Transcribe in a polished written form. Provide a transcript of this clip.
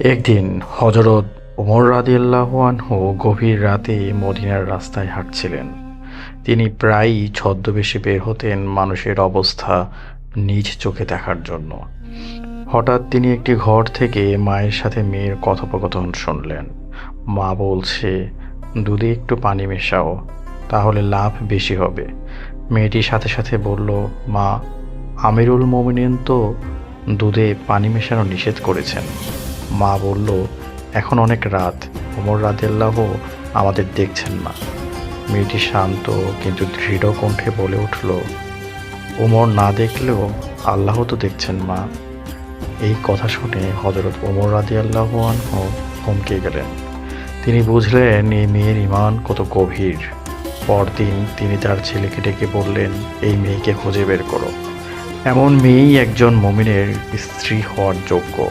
একদিন হযরত ওমর রাদিয়াল্লাহু আনহু গভীর রাতে মদিনার রাস্তায় হাঁটছিলেন। তিনি প্রায়ই ছদ্মবেশে বের হতেন মানুষের অবস্থা নিজ চোখে দেখার জন্য। হঠাৎ তিনি একটি ঘর থেকে মায়ের সাথে মেয়ের কথোপকথন শুনলেন। মা বলছে, দুধে একটু পানি মেশাও, তাহলে লাভ বেশি হবে। মেয়েটি সাথে সাথে বলল, মা, আমিরুল মোমিনিন তো দুধে পানি মেশানো নিষেধ করেছেন। মা বলল, এখন অনেক রাত, ওমর রাদিয়াল্লাহু আমাদের দেখছেন না। মেয়েটি শান্ত কিন্তু দৃঢ় কণ্ঠে বলে উঠল, ওমর না দেখলেও আল্লাহ তো দেখছেন মা। এই কথা শুনে হযরত ওমর রাদিয়াল্লাহু আনহু থমকে গেলেন। তিনি বুঝলেন এই মেয়ের ঈমান কত গভীর। পরদিন তিনি তার ছেলেকে ডেকে বললেন, এই মেয়েকে খুঁজে বের করো। এমন মেয়েই একজন মুমিনের স্ত্রী হওয়ার যোগ্য।